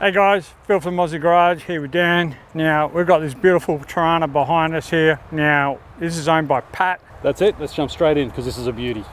Hey guys, Phil from Aussie Garage here with Dan. Now we've got this beautiful Torana behind us here. Now this is owned by Pat. That's it, let's jump straight in because this is a beauty.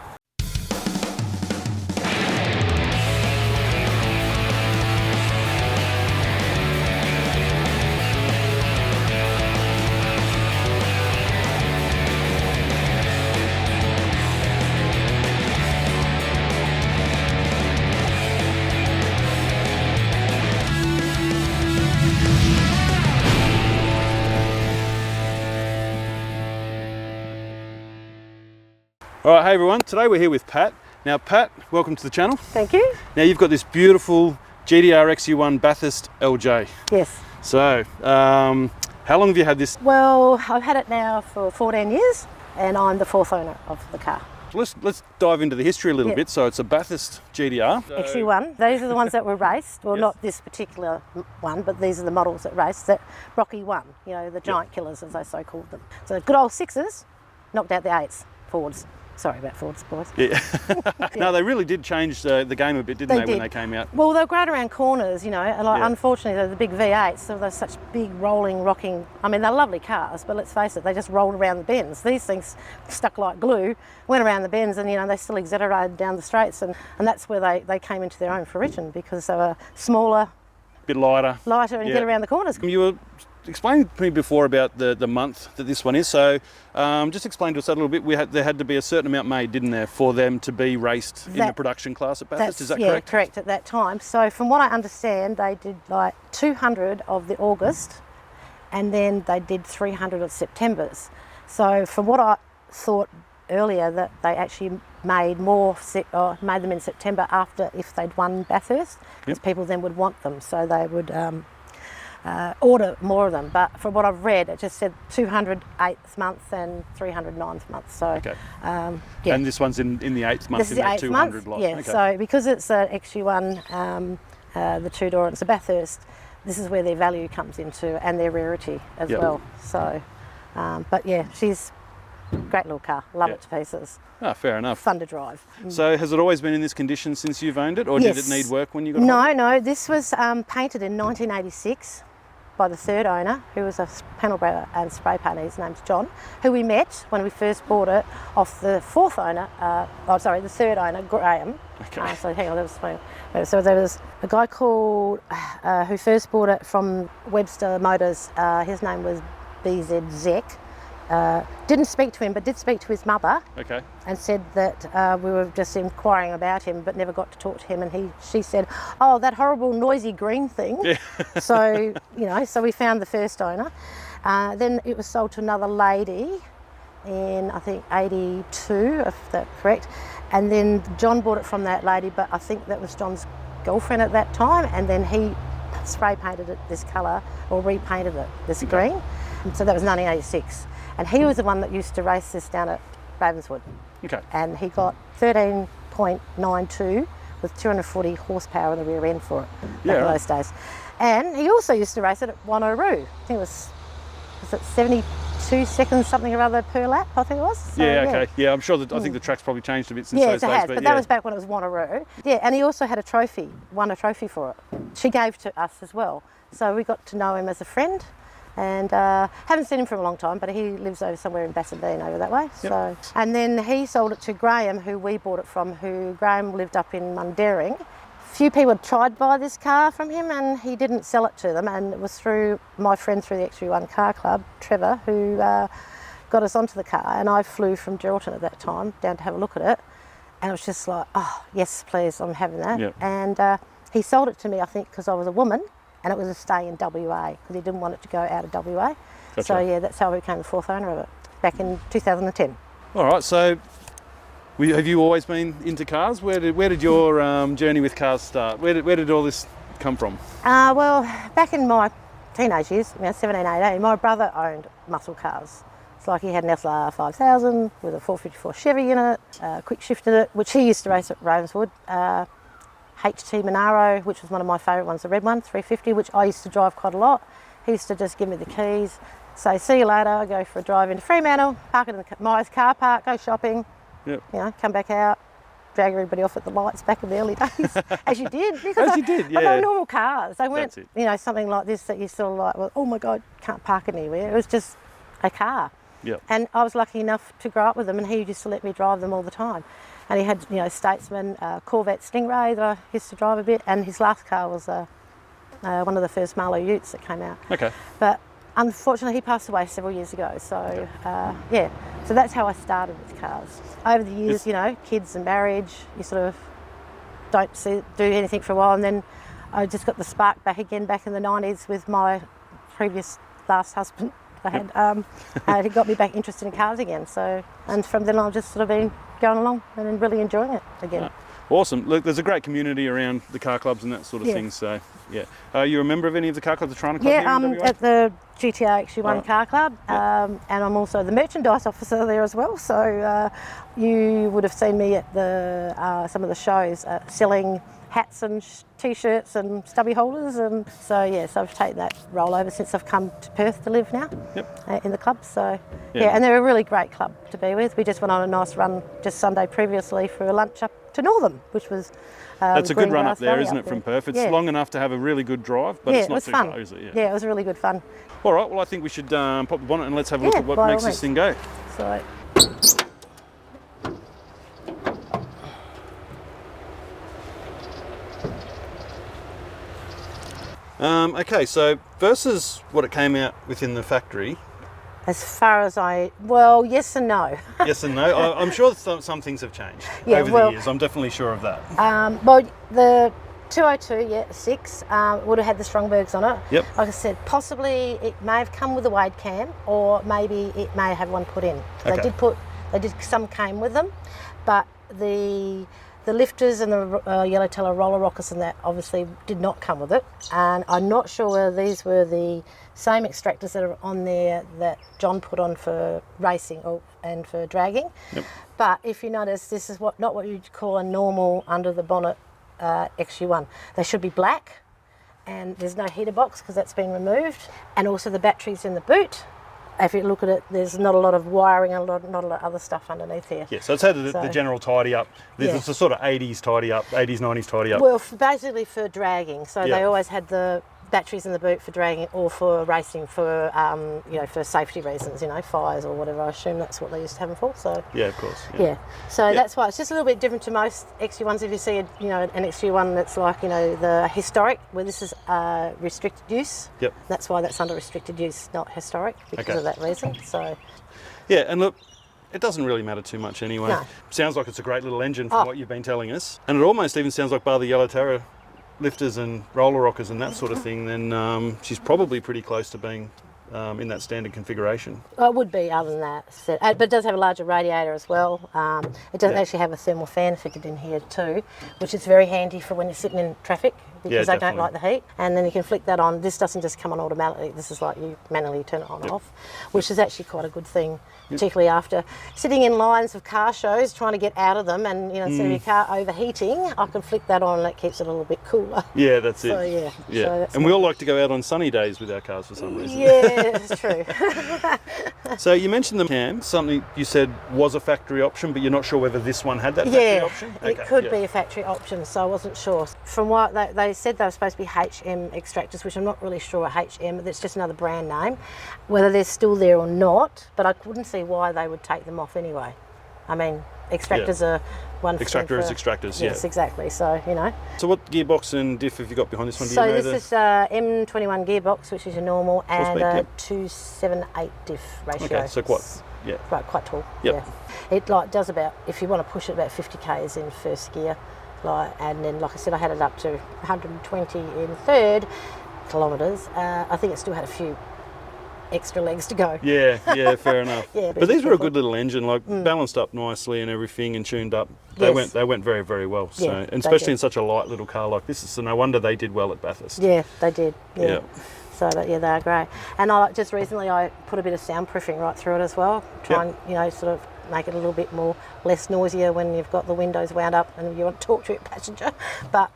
All right, hey everyone, today we're here with Pat. Now Pat, welcome to the channel. Thank you. Now you've got this beautiful GTR XU1 Bathurst LJ. Yes. So, how long have you had this? Well, I've had it now for 14 years and I'm the fourth owner of the car. Let's dive into the history a little bit. So it's a Bathurst GTR. XU1, these are the ones that were raced. Well, not this particular one, but these are the models that raced, that Rocky won, you know, the giant killers as they so called them. So good old sixes knocked out the eights, Fords. Sorry about Fords, boys. Yeah. No, they really did change the game a bit, didn't they when they came out? Well, they were great around corners, you know, and like, unfortunately they're the big V8s, so they're such big rolling, rocking, I mean, they're lovely cars, but let's face it, they just rolled around the bends. These things stuck like glue, went around the bends and, you know, they still exaggerated down the straights, and that's where they came into their own fruition because they were smaller, A bit lighter. And get around the corners. You were explaining to me before about the month that this one is, so just explain to us that a little bit. There had to be a certain amount made, didn't there, for them to be raced in the production class at Bathurst, is that correct? Yeah, correct, at that time. So from what I understand, they did like 200 of the August and then they did 300 of September's. So from what I thought earlier, that they actually made made them in September after, if they'd won Bathurst, because people then would want them, so they would order more of them. But from what I've read, it just said 200 8th month and 300 9th month. So, and this one's in the 8th month, this is the 8th 200 month. lot. Yeah, so because it's an XU1, the two-door, and it's a Bathurst, this is where their value comes into and their rarity as well. So, but yeah, she's a great little car. Love it to pieces. Ah, fair enough. Fun to drive. So has it always been in this condition since you've owned it, or did it need work when you got it? No, this was painted in 1986 by the third owner, who was a panel beater and spray painter. His name's John, who we met when we first bought it off the fourth owner, the third owner, Graham. Okay. So hang on, so there was a guy called, who first bought it from Webster Motors. His name was BZ Zek. Didn't speak to him, but did speak to his mother. Okay. And said that we were just inquiring about him, but never got to talk to him. And she said, "Oh, that horrible noisy green thing." Yeah. So so we found the first owner. Then it was sold to another lady in, I think, 82, if that's correct. And then John bought it from that lady, but I think that was John's girlfriend at that time. And then he spray painted it this colour, or repainted it this green. And so that was 1986. And he was the one that used to race this down at Ravenswood. Okay. And he got 13.92 with 240 horsepower in the rear end for it back in those days. And he also used to race it at Wanneroo. I think it was it 72 seconds something or other per lap, I think it was. So, okay. Yeah, I'm sure I think the track's probably changed a bit since those days. It has, but that was back when it was Wanneroo. Yeah, and he also had won a trophy for it. She gave to us as well. So we got to know him as a friend. And haven't seen him for a long time, but he lives over somewhere in Bassendean over that way. Yep. So, and then he sold it to Graham, who we bought it from, Graham lived up in Mundaring. Few people had tried to buy this car from him and he didn't sell it to them, and it was through my friend through the XU1 car club, Trevor, who got us onto the car, and I flew from Geraldton at that time down to have a look at it, and it was just like, oh yes please, I'm having that. Yep. And he sold it to me, I think, because I was a woman. And it was a stay in WA because he didn't want it to go out of WA. Gotcha. So yeah, that's how I became the fourth owner of it back in 2010. All right, so have you always been into cars? Where did your journey with cars start? Where did all this come from? Well, back in my teenage years, 17, 18, my brother owned muscle cars. It's like he had an SLR 5000 with a 454 Chevy in it, quick shifted it, which he used to race at Ravenswood. HT Monaro, which was one of my favourite ones, the red one, 350, which I used to drive quite a lot. He used to just give me the keys, say, see you later, go for a drive into Fremantle, park it in the Myers car park, go shopping, come back out, drag everybody off at the lights back in the early days, as you did. Because As you did, They yeah. were normal cars. They weren't, That's it. you know, something like this that you sort of like, well, oh my God, can't park anywhere. It was just a car. Yep. And I was lucky enough to grow up with them, and he used to let me drive them all the time. And he had, you know, Statesman, Corvette Stingray that I used to drive a bit, and his last car was one of the first Marlow Utes that came out. Okay. But unfortunately, he passed away several years ago. So, yeah, so that's how I started with cars. Over the years, you know, kids and marriage, you sort of don't do anything for a while, and then I just got the spark back again back in the 90s with my previous last husband. I had, it got me back interested in cars again. So, and from then I've just sort of been going along and really enjoying it again. Awesome. Look, there's a great community around the car clubs and that sort of thing. So, yeah. Are you a member of any of the car clubs, the Torana club? Yeah, here in WA? at the GTR XU1 Right. car club, and I'm also the merchandise officer there as well. So you would have seen me at the some of the shows selling hats and t-shirts and stubby holders, and so yes, I've taken that role over since I've come to Perth to live now. Yep. In the club. So yeah, and they're a really great club to be with. We just went on a nice run just Sunday previously for a lunch up to Northam, which was That's a good run up Greengrass there, Valley isn't up it, from there. Perth? It's Yeah. long enough to have a really good drive, but Yeah, it's it not was too fun. far, is it? Yeah, it was really good fun. All right, well, I think we should pop the bonnet and let's have a look Yeah, at what by all makes this means. thing go. So Okay, so versus what it came out within the factory, as far as well, yes and no. yes and no. I'm sure some things have changed Yeah, over well- the years. I'm definitely sure of that. Well, the 202, 6 would have had the Strongbergs on it. Yep. Like I said, possibly it may have come with a wide cam, or maybe it may have one put in. Okay. Some came with them, but the lifters and the Yella Terra roller rockers and that obviously did not come with it. And I'm not sure whether these were the same extractors that are on there that John put on for racing and for dragging. Yep. But if you notice, this is not what you'd call a normal under the bonnet XU1. They should be black, and there's no heater box because that's been removed, and also the batteries in the boot. If you look at it, there's not a lot of wiring and not a lot of other stuff underneath here. Yeah, so it's had the general tidy up. There's Yeah. it's a sort of 80s tidy up, 80s, 90s tidy up. Well, basically for dragging. So Yeah. they always had the batteries in the boot for dragging or for racing for, for safety reasons, fires or whatever. I assume that's what they used to have them for. So Yeah, of course. yeah. So that's why it's just a little bit different to most XU1s. If you see an XU1 that's like, the historic, where this is restricted use. Yep. That's why that's under restricted use, not historic, because of that reason. So Yeah, and look, it doesn't really matter too much anyway. No. Sounds like it's a great little engine from what you've been telling us. And it almost even sounds like bar the Yella Terra lifters and roller rockers and that sort of thing, then she's probably pretty close to being in that standard configuration. Well, it would be other than that. So, but it does have a larger radiator as well. It doesn't actually have a thermal fan fitted in here too, which is very handy for when you're sitting in traffic because they don't definitely. like the heat. And then you can flick that on. This doesn't just come on automatically. This is like you manually turn it on and off, which is actually quite a good thing, particularly after sitting in lines of car shows trying to get out of them and, instead of your car overheating, I can flick that on and it keeps it a little bit cooler. Yeah, that's it. So, yeah. Yeah. So that's and we all like to go out on sunny days with our cars for some reason. Yeah, it's true. So you mentioned the cam, something you said was a factory option, but you're not sure whether this one had that factory option? It could be a factory option, so I wasn't sure. From what they said, they were supposed to be HM extractors, which I'm not really sure what HM, but it's just another brand name. Whether they're still there or not, but I couldn't see why they would take them off anyway. I mean, extractors are one Extractor thing is for- extractors, Yes, exactly. So, So what gearbox and diff have you got behind this one? Do So you know this is M21 gearbox, which is your normal, and speed, yep. 278 diff ratio. Okay, so quite Quite tall. Yep. Yeah. It does about, if you want to push it, about 50 k's in first gear, and then like I said, I had it up to 120 in third kilometres. I think it still had a few extra legs to go. Yeah, fair enough. Yeah, but these were a careful. good little engine, like balanced up nicely and everything and tuned up. They Yes. went very, very well. So, Yeah, and they especially did. in such a light little car like this, so no wonder they did well at Bathurst. Yeah, they did. Yeah. Yeah. So they are great. And just recently I put a bit of soundproofing right through it as well. Try and sort of make it a little bit less noisier when you've got the windows wound up and you want to talk to your passenger. But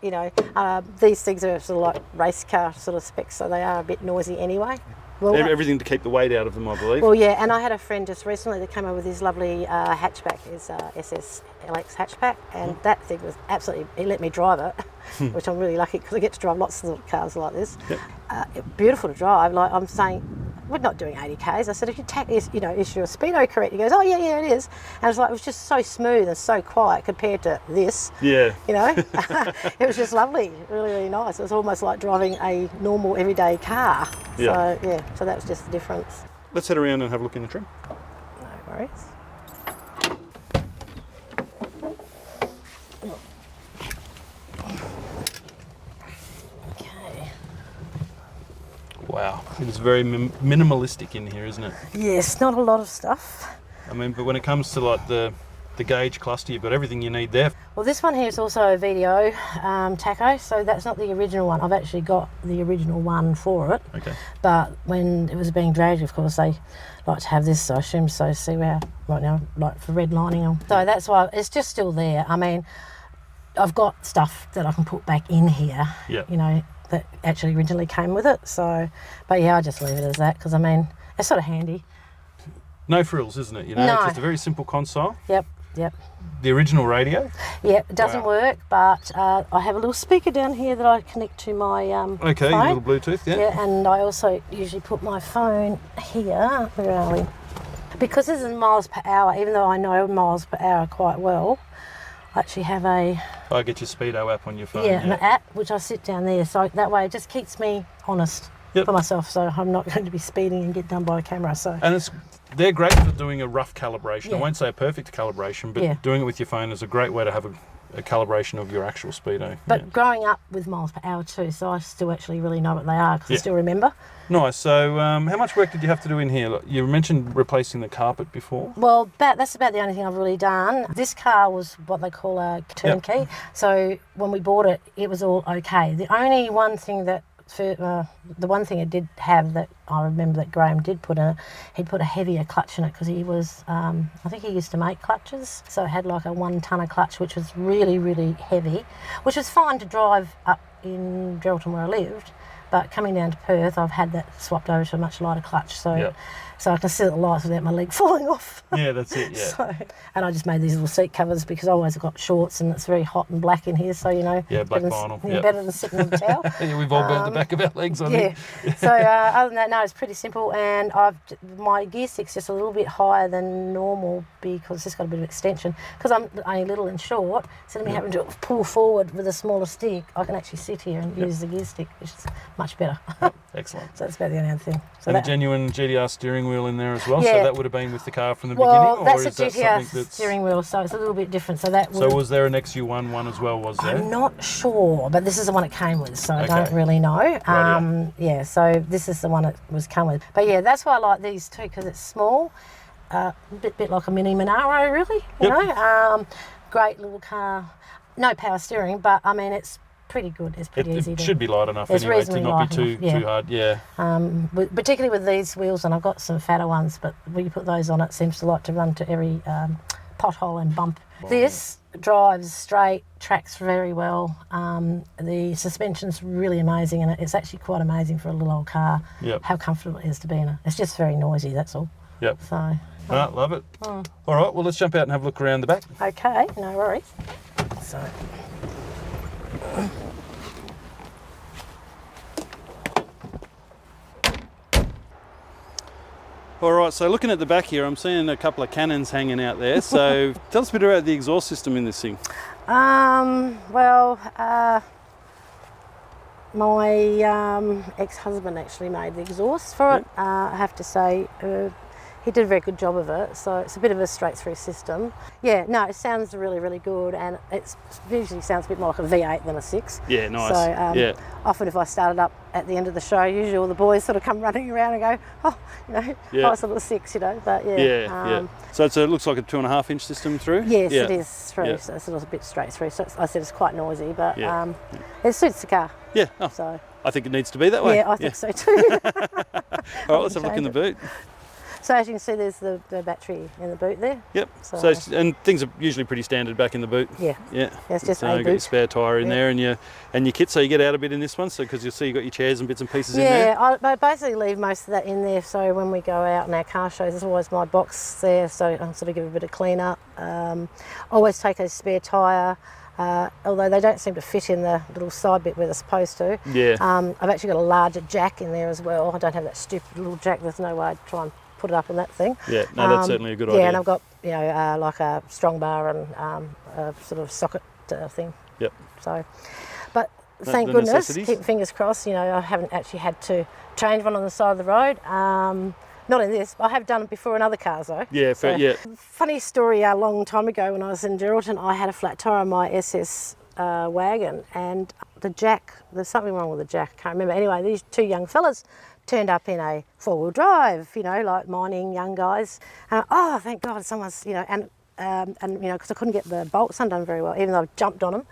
these things are sort of like race car sort of specs, so they are a bit noisy anyway. Well, Everything to keep the weight out of them, I believe. well, yeah, and I had a friend just recently that came over with his lovely hatchback, his SS LX hatchback, and that thing was absolutely, he let me drive it, which I'm really lucky because I get to drive lots of cars like this. Yep. Beautiful to drive. Like I'm saying, we're not doing 80 k's. I said, if you is your speedo correct? He goes, oh yeah, it is. And I was like, it was just so smooth and so quiet compared to this. Yeah. You know, it was just lovely, really, really nice. It was almost like driving a normal everyday car. Yeah. So yeah, so that was just the difference. Let's head around and have a look in the trim. No worries. Okay. Wow, it is very minimalistic in here, isn't it? Yes, not a lot of stuff. I mean, but when it comes to like the gauge cluster, you've got everything you need there. Well, this one here is also a VDO tacho, so that's not the original one. I've actually got the original one for it. Okay. But when it was being dragged, of course, they like to have this, so I assume so. See where right now, like for redlining them. So that's why it's just still there. I mean, I've got stuff that I can put back in here. Yeah. You know, that actually originally came with it. So, but yeah, I just leave it as that because I mean, it's sort of handy. No frills, isn't it? You know, No. it's just a very simple console. Yep. Yep. The original radio. Yep, it doesn't Wow. work, but I have a little speaker down here that I connect to my Okay, phone. your little Bluetooth, yeah. Yeah, and I also usually put my phone here. Where are we? Because this is miles per hour, even though I know miles per hour quite well, I actually have a I get your Speedo app on your phone. an app which I sit down there, so that way it just keeps me honest Yep. for myself. So I'm not going to be speeding and get done by a camera. So And they're great for doing a rough calibration. Yeah. I won't say a perfect calibration, but Yeah. doing it with your phone is a great way to have a calibration of your actual Speedo. But Yeah. growing up with miles per hour too, so I still actually really know what they are because Yeah. I still remember. Nice. So how much work did you have to do in here? Look, you mentioned replacing the carpet before. Well, that's about the only thing I've really done. This car was what they call a turnkey. So when we bought it, it was all okay. The only one thing that, the one thing it did have that I remember that Graham did put in it, he'd put a heavier clutch in it because he was, I think he used to make clutches. So it had like a 1 tonne clutch, which was really, really heavy, which was fine to drive up in Geraldton where I lived. But coming down to Perth, I've had that swapped over to a much lighter clutch, so so I can see the lights without my leg falling off. Yeah, that's it. Yeah. So, and I just made these little seat covers because I always got shorts and it's very hot and black in here, so you know. Yeah, black better vinyl, Than, yep. better than sitting on the towel. Yeah, we've all burnt the back of our legs on Yeah. it. So other than that, no, it's pretty simple, and my gear stick's just a little bit higher than normal because it's got a bit of extension. Because I'm only little and short, instead of me having to pull forward with a smaller stick, I can actually sit here and use the gear stick, which is much better. Excellent. So that's about the only other thing. So And a that, genuine GTR steering wheel in there as well. Yeah. So that would have been with the car from the well, beginning, that's or a is that GTR something that's? steering wheel, so it's a little bit different. So that So would, was there an XU1 one as well? Was there? I'm not sure, but this is the one it came with, so I Okay. don't really know. Rightio. Yeah, so this is the one it was come with. But yeah, that's why I like these too, because it's small, a bit like a mini Monaro, really. You Yep. know, great little car. No power steering, but I mean it's pretty good. It's pretty easy. It should be light enough It's anyway to reasonably not light be too enough, yeah. too hard. Yeah. Particularly with these wheels, and I've got some fatter ones, but when you put those on, it seems to like to run to every pothole and bump. This drives straight, tracks very well. The suspension's really amazing, and it's actually quite amazing for a little old car. Yep. How comfortable it is to be in it. It's just very noisy. That's all. Yep. So. Love it. All right. Well, let's jump out and have a look around the back. Okay, no worries. So. All right, so looking at the back here, I'm seeing a couple of cannons hanging out there. So tell us a bit about the exhaust system in this thing. Well, my ex-husband actually made the exhaust for it. I have to say, he did a very good job of it. So it's a bit of a straight-through system. Yeah, no, it sounds really, really good, and it usually sounds a bit more like a V8 than a 6. Yeah, nice. So yeah. often if I started up at the end of the show, usually all the boys sort of come running around and go, oh, you know, Yeah. oh, it's a little 6, you know. But yeah, Yeah. So it looks like a 2.5 inch system through. yes, Yeah. it is through. Yeah. So it's a little bit straight through. So I said it's quite noisy, but Yeah. it suits the car. Yeah. Oh, So I think it needs to be that way. yeah, I think so too. All right, let's have a look in the boot. So as you can see, there's the battery in the boot there. Yep. So- And things are usually pretty standard back in the boot. Yeah. Yeah. It's just so a you got your boot. spare tyre in Yeah. there, and your kit. So you get out a bit in this one, so because you'll see you got your chairs and bits and pieces in there. Yeah, I basically leave most of that in there. So when we go out in our car shows, there's always my box there. So I sort of give a bit of clean up. Always take a spare tyre. Although they don't seem to fit in the little side bit where they're supposed to. Yeah. I've actually got a larger jack in there as well. I don't have that stupid little jack. There's no way I'd try and put it up on that thing. Yeah. No, that's certainly a good idea. Yeah, and I've got like a strong bar and a sort of socket thing. Yep. So, but thank the goodness, necessities. keep fingers crossed. I haven't actually had to change one on the side of the road. Not in this. I have done it before in other cars though. Yeah. So, Yeah. funny story, a long time ago when I was in Geraldton, I had a flat tyre on my SS wagon, and the jack, there's something wrong with the jack, I can't remember. Anyway, these two young fellas turned up in a four-wheel drive, like mining young guys. And thank God someone's, and because I couldn't get the bolts undone very well, even though I jumped on them.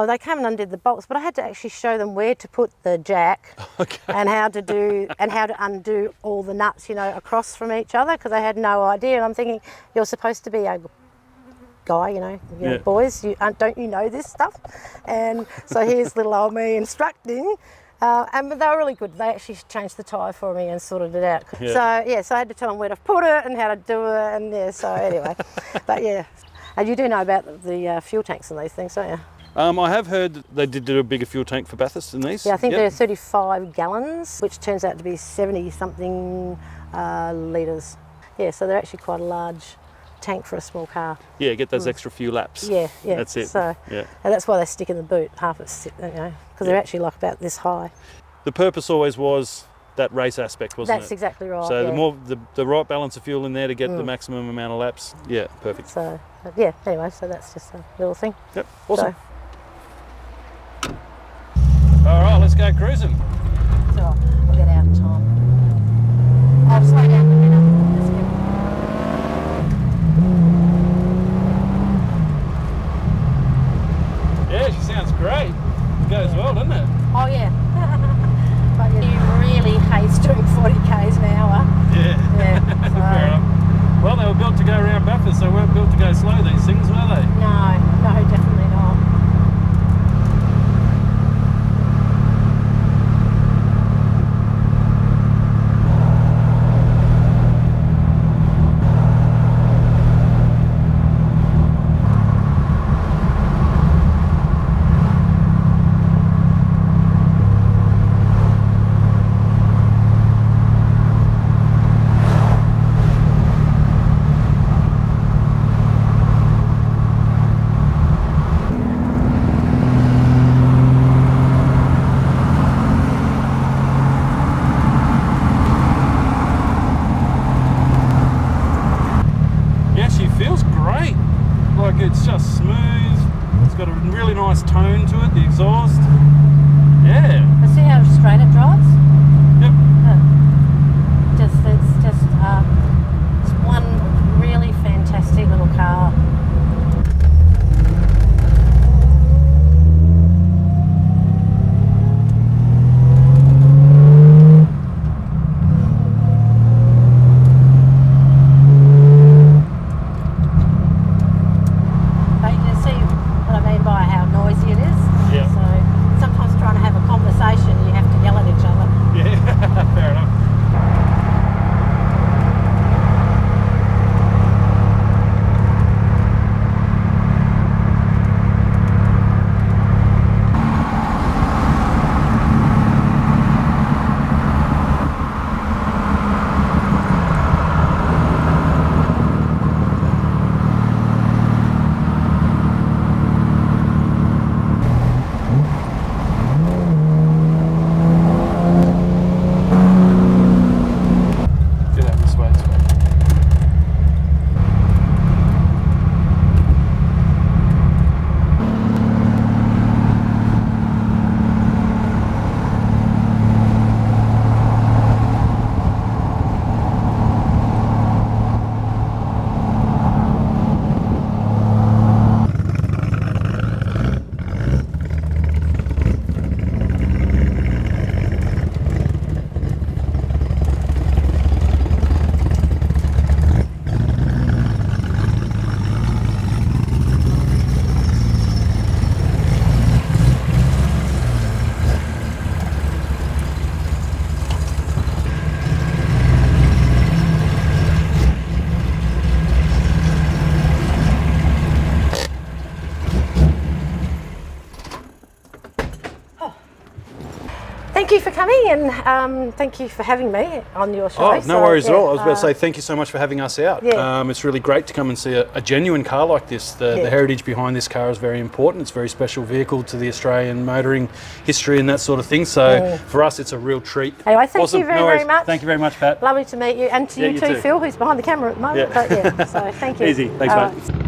They came and undid the bolts, but I had to actually show them where to put the jack and how to undo all the nuts, across from each other, because they had no idea. And I'm thinking, you're supposed to be a guy, Yeah. boys, don't you know this stuff? And so here's little old me instructing. And they were really good. They actually changed the tyre for me and sorted it out. Yeah. So I had to tell them where to put it and how to do it, and so anyway. But yeah, and you do know about the fuel tanks and these things, don't you? I have heard that they did do a bigger fuel tank for Bathurst in these. Yeah, I think Yep. they're 35 gallons, which turns out to be 70-something litres. Yeah, so they're actually quite a large tank for a small car. Yeah, get those extra few laps. Yeah. That's it. So, Yeah. and that's why they stick in the boot, half it's, because they're actually like about this high. The purpose always was that race aspect, wasn't That's it? exactly right. So yeah. the more the right balance of fuel in there to get the maximum amount of laps. Yeah, perfect. So, yeah, anyway, so that's just a little thing. Yep, awesome. So, All right, let's go cruising. so I'll get out of time. I'll slow down a minute. Just Yeah, she sounds great. Goes well, doesn't it? Oh, yeah. But you really hates doing 40 k's an hour. Yeah. Yeah. So, Fair enough. Well, they were built to go around Bathurst, they weren't built to go slow, these things, were they? no, definitely not. Yeah, she feels great. Like, it's just smooth. It's got a really nice tone to it, the exhaust. Yeah. But see how straight it drives? Yep. It's one really fantastic little car. But you can see what I mean by how noisy it is. Yeah. So coming, and thank you for having me on your show. Oh, no worries at all. I was about to say thank you so much for having us out. Yeah. It's really great to come and see a genuine car like this. The heritage behind this car is very important. It's a very special vehicle to the Australian motoring history and that sort of thing. So for us, it's a real treat. Anyway, thank Awesome. you very, No worries. very much. Thank you very much, Pat. Lovely to meet you, and to you you too, too. Phil, who's behind the camera at the moment. Yeah. But yeah, so thank you. Easy. Thanks, All mate. right.